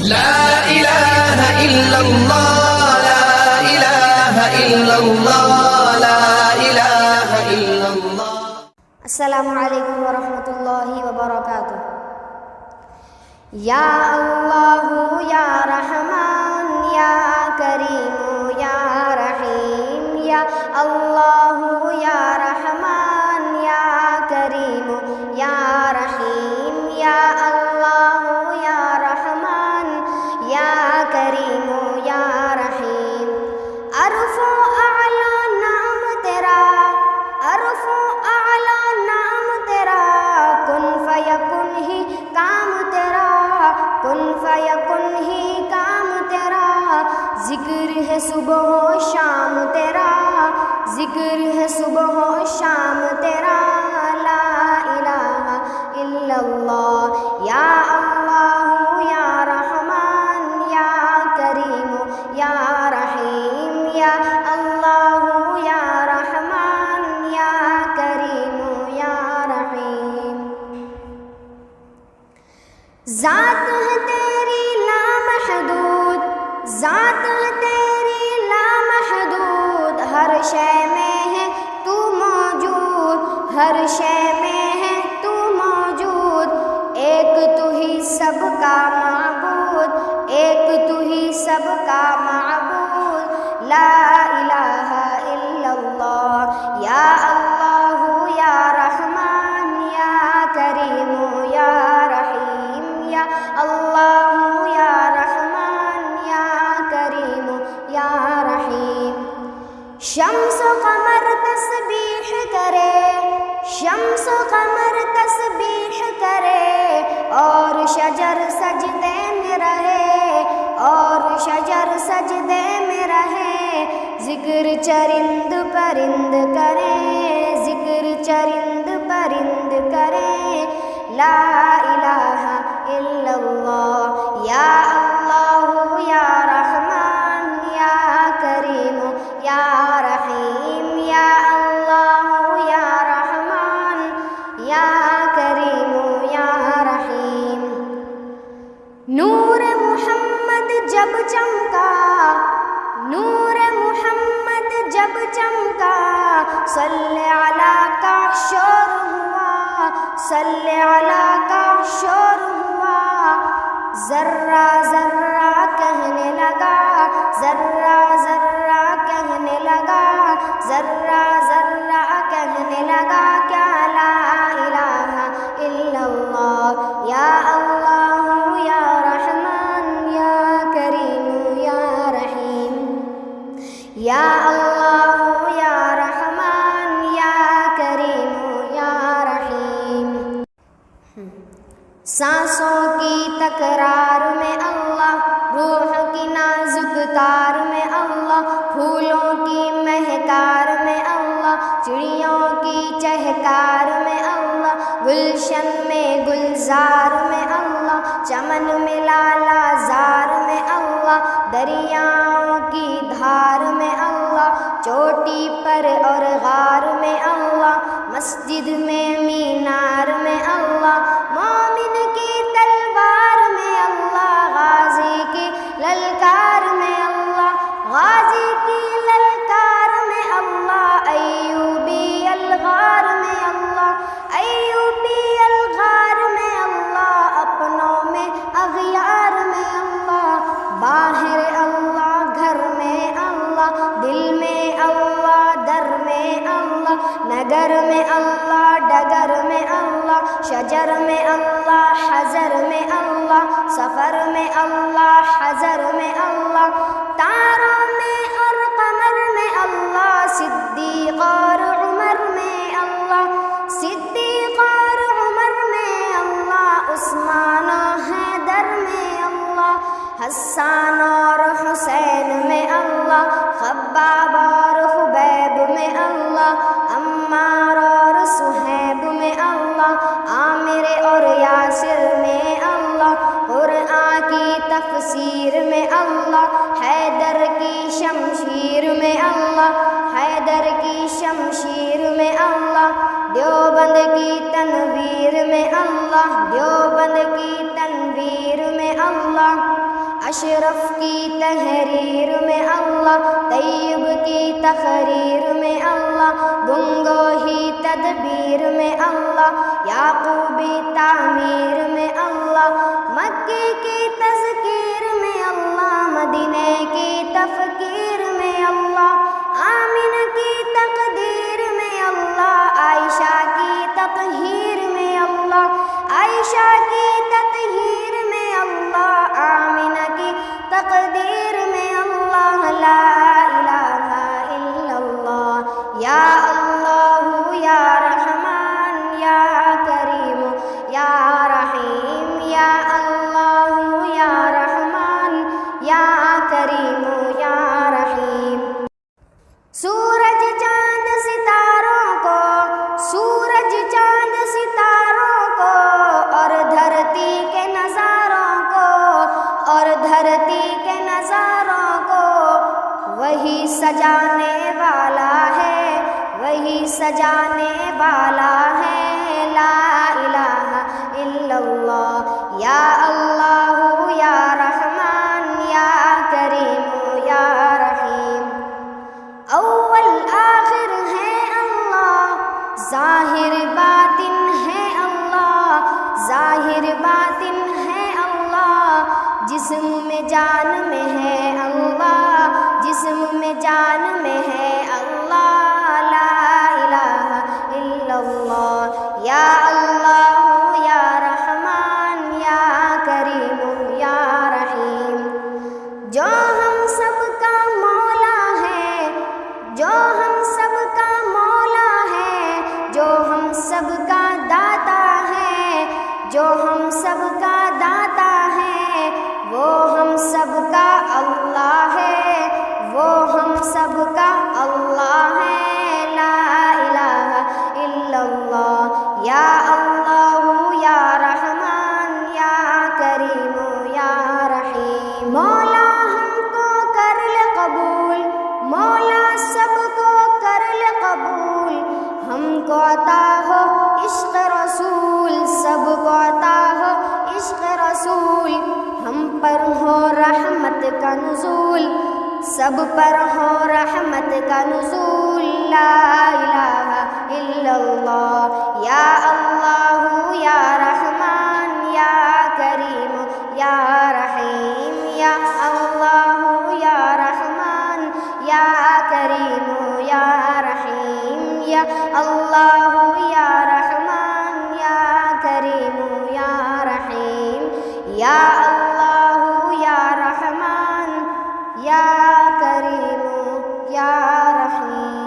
لا الہ الا اللہ لا الہ الا اللہ لا الہ الا اللہ. السلام علیکم ورحمۃ اللہ وبرکاتہ. یا اللہ یا رحمان یا کریم یا رحیم یا اللہ یا رحمان یا کریم یا رحیم یا اللہ یا رحمان یا کریم یا رحیم. عرف و اعلیٰ نام تیرا، عرف و اعلیٰ نام تیرا، کن فیکن ہی کام تیرا، کن فیکن ہی کام تیرا. ذکر ہے صبح و شام تیرا، ذکر ہے صبح و شام تیرا. لا الہ الا اللہ یا اللہ یا رحمان یا کریم یا رحیم یا اللہ یا رحمان یا کریم یا رحیم. ذات ہے تیری لامحدود، ذات ہے تیری لامحدود، ہر شے میں ہے تو موجود، ہر شے میں ہے تو موجود. ایک تو ہی سب کا معبود، ایک تو ہی سب کا معبود. لا الہ الا اللہ یا اللہ یا رحمان یا کریم یا رحیم یا اللہ یا رحمان یا کریم یا رحیم. شمس و قمر تسبیح کرے، شمس و قمر تسبیح کرے، اور شجر سجدے میں رہے، اور شجر سجدے میں رہے. ذکر چرند پرند کرے، ذکر چرند پرند کرے. لا الہ الا اللہ یا اللہ یا رحمان یا کریم یا رحیم یا اللہ یا رحمان یا کریم یا رحیم. نور محمد جب چمکا، نور محمد جب چمکا، صلی علی کا شور ہوا، صلی علی کا شور ہوا. ذرہ ذرہ کہنے لگا، ذرہ ذرہ کہنے لگا، ذرہ ذرہ کہنے لگا. کیا لا الہ الا اللہ یا اللہ یا رحمان یا کریم یا رحیم یا اللہ یا رحمان یا کریم یا رحیم. سانسوں کی تکرار میں اللہ، روح کی نازک تار میں اللہ، پھولوں کی مہکار میں اللہ، چڑیوں کی چہکار میں اللہ، گلشن میں گلزار میں اللہ، چمن میں لالا زار میں اللہ، دریاؤں کی دھار میں اللہ، چوٹی پر اور غار میں اللہ، مسجد میں مینار میں اللہ، مومن کی تلوار میں اللہ، غازی کی للکار میں اللہ، غازی کی للکار میں اللہ، ایوبی الغار میں اللہ، ایوبی الغار میں اللہ، اپنوں میں اغیار میں اللہ، باہر اللہ گھر میں اللہ، دل میں اللہ در میں اللہ، نگر میں اللہ ڈگر میں اللہ، شجر میں اللہ حجر میں اللہ، سفر میں اللہ حضر میں اللہ، تاروں میں اور قمر میں اللہ، صدیق اور عمر میں اللہ، صدیق اور عمر میں اللہ، عثمان و حیدر میں اللہ، حسان اور حسین میں اللہ، خباب اور خبیب میں اللہ، عمار اور صہیب میں اللہ، عامر اور یاسر میں اللہ، قرآن کی تفسیر میں اللہ، حیدر کی شمشیر میں اللہ، حیدر کی شمشیر میں اللہ، دیوبند کی تنویر میں اللہ، دیوبند کی تنویر میں اللہ، اشرف کی تحریر میں اللہ، طیب کی تقریر میں اللہ، گنگو ہی تدبیر میں اللہ، یعقوبی تعمیر میں اللہ، مکی کی تذکیر میں اللہ، مدینے کی تفکیر میں اللہ، آمین کی تقدیر میں اللہ، عائشہ کی تطہیر میں اللہ، عائشہ کی تطہیر میں اللہ، آمینہ کی تقدیر میں اللہ، لا الہ الا اللہ، یا اللہ یا رحمان یا کریم یا رحیم، یا اللہ یا رحمان یا کریم یا رحیم۔ سورج چاند ستاروں کو، سورج چاند ستاروں کو، اور دھرتی کے نظاروں کو، اور دھرتی کے نظاروں کو، وہی سجانے والا ہے، وہی سجانے والا ہے، لا الہ الا اللہ، یا اللہ یا رحمان یا کریم یا رحیم۔ اول آخر ہے اللہ، ظاہر باطن ہے اللہ، ظاہر باطن ہے اللہ، جسم میں جان میں ہے اللہ، جسم میں جان میں ہے اللہ، لا الہ الا اللہ، یا اللہ یا رحمان یا کریم یا رحیم۔ جو ہم سب کا مولا ہے، جو ہم سب کا مولا ہے، جو ہم سب کا داتا ہے، جو ہم سب کا داتا ہے، وہ ہم سب کا اللہ ہے، وہ ہم سب کا اللہ ہے، لا الہ الا اللہ، یا اللہ یا رحمان یا کریم یا رحیم۔ مولا ہم کو کر لے قبول، مولا سب کو کر لے قبول، ہم کو عطا ہو عشق رسول، سب کو عطا ہو عشق رسول، ہم پر ہو رحمت کا نزول، سب پر ہو رحمت کا نزول، لا الہ الا اللہ، یا اللہ یا رحمان یا کریم یا رحیم، یا اللہ یا رحمان یا کریم یا رحیم، یا اللہ یا رحمان یا کریم یا رحیم، یا اللہ یا رحمان یا کریم یا رحیم۔